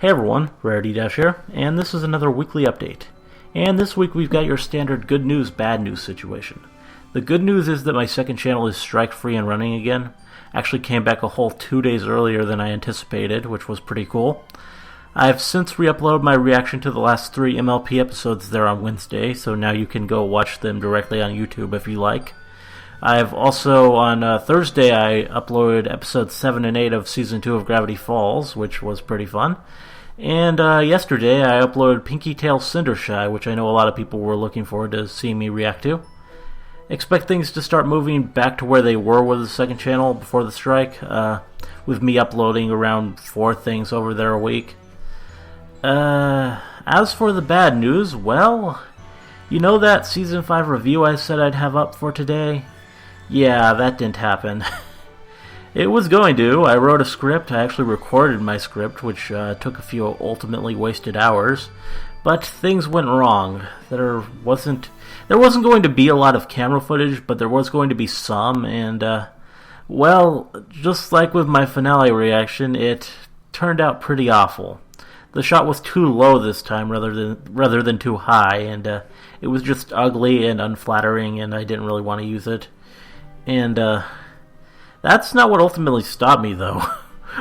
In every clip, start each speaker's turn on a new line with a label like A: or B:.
A: Hey everyone, Rarity Dash here, and this is another weekly update. And this week we've got your standard good news, bad news situation. The good news is that my second channel is strike-free and running again. Actually came back a whole 2 days earlier than I anticipated, which was pretty cool. I've since re-uploaded my reaction to the last 3 MLP episodes there on Wednesday, so now you can go watch them directly on YouTube if you like. I've also, on Thursday, I uploaded episodes 7 and 8 of Season 2 of Gravity Falls, which was pretty fun. And yesterday I uploaded Pinkie Tales Cindershy, which I know a lot of people were looking forward to seeing me react to. Expect things to start moving back to where they were with the second channel before the strike, with me uploading around 4 things over there a week. As for the bad news, well, you know that Season 5 review I said I'd have up for today? Yeah, that didn't happen. It was going to. I wrote a script. I actually recorded my script, which took a few ultimately wasted hours. But things went wrong. There wasn't going to be a lot of camera footage, but there was going to be some, and well, just like with my finale reaction, it turned out pretty awful. The shot was too low this time rather than too high, and it was just ugly and unflattering, and I didn't really want to use it. And that's not what ultimately stopped me, though.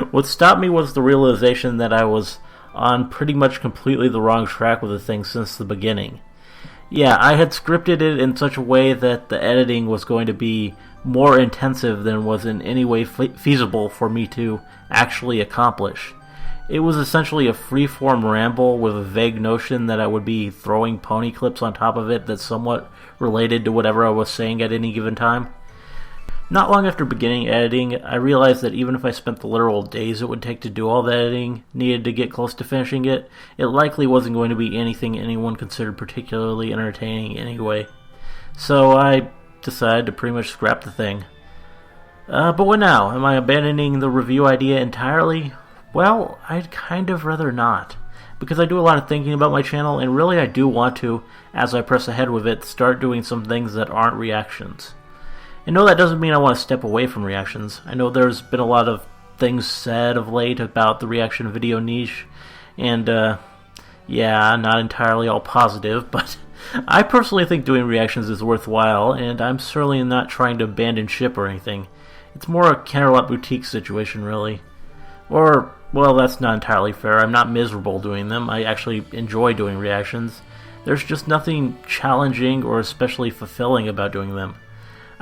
A: What stopped me was the realization that I was on pretty much completely the wrong track with the thing since the beginning. Yeah, I had scripted it in such a way that the editing was going to be more intensive than was in any way feasible for me to actually accomplish. It was essentially a free-form ramble with a vague notion that I would be throwing pony clips on top of it that somewhat related to whatever I was saying at any given time. Not long after beginning editing, I realized that even if I spent the literal days it would take to do all the editing needed to get close to finishing it, it likely wasn't going to be anything anyone considered particularly entertaining anyway. So I decided to pretty much scrap the thing. But what now? Am I abandoning the review idea entirely? Well, I'd kind of rather not, because I do a lot of thinking about my channel, and really I do want to, as I press ahead with it, start doing some things that aren't reactions. And no, that doesn't mean I want to step away from reactions. I know there's been a lot of things said of late about the reaction video niche, and yeah, not entirely all positive, but I personally think doing reactions is worthwhile, and I'm certainly not trying to abandon ship or anything. It's more a Canterlot Boutique situation, really. Or, well, that's not entirely fair. I'm not miserable doing them. I actually enjoy doing reactions. There's just nothing challenging or especially fulfilling about doing them.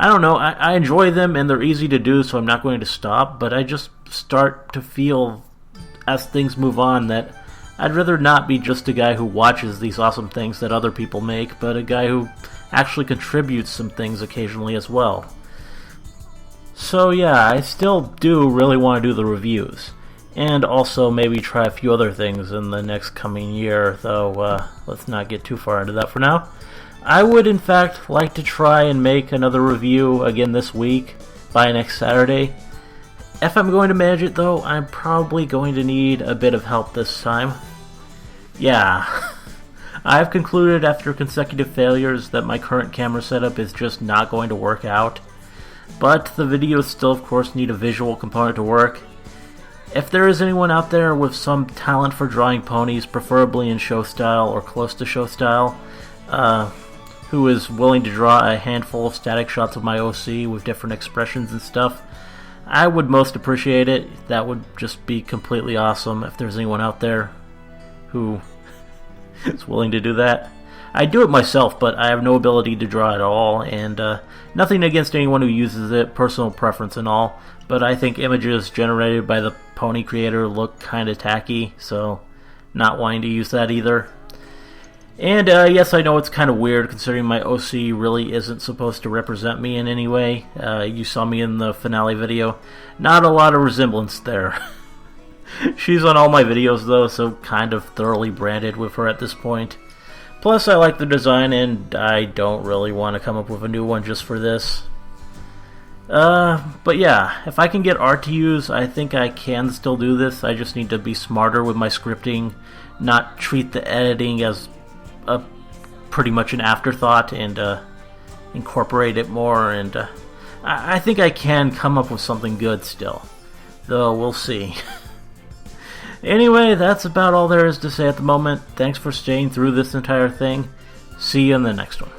A: I don't know, I enjoy them and they're easy to do, so I'm not going to stop, but I just start to feel, as things move on, that I'd rather not be just a guy who watches these awesome things that other people make, but a guy who actually contributes some things occasionally as well. So yeah, I still do really want to do the reviews, and also maybe try a few other things in the next coming year, though let's not get too far into that for now. I would, in fact, like to try and make another review again this week, by next Saturday. If I'm going to manage it, though, I'm probably going to need a bit of help this time. Yeah, I've concluded after consecutive failures that my current camera setup is just not going to work out. But the videos still, of course, need a visual component to work. If there is anyone out there with some talent for drawing ponies, preferably in show style or close to show style, who is willing to draw a handful of static shots of my OC with different expressions and stuff, I would most appreciate it. That would just be completely awesome if there's anyone out there who is willing to do that. I do it myself, but I have no ability to draw at all, and nothing against anyone who uses it, personal preference and all, but I think images generated by the pony creator look kinda tacky, so not wanting to use that either. And yes, I know it's kind of weird considering my OC really isn't supposed to represent me in any way. You saw me in the finale video. Not a lot of resemblance there. She's on all my videos though, so kind of thoroughly branded with her at this point. Plus I like the design and I don't really want to come up with a new one just for this. But yeah, if I can get art to use, I think I can still do this. I just need to be smarter with my scripting, not treat the editing as pretty much an afterthought, and incorporate it more, and I think I can come up with something good still, though we'll see. Anyway, that's about all there is to say at the moment. Thanks for staying through this entire thing. See you in the next one.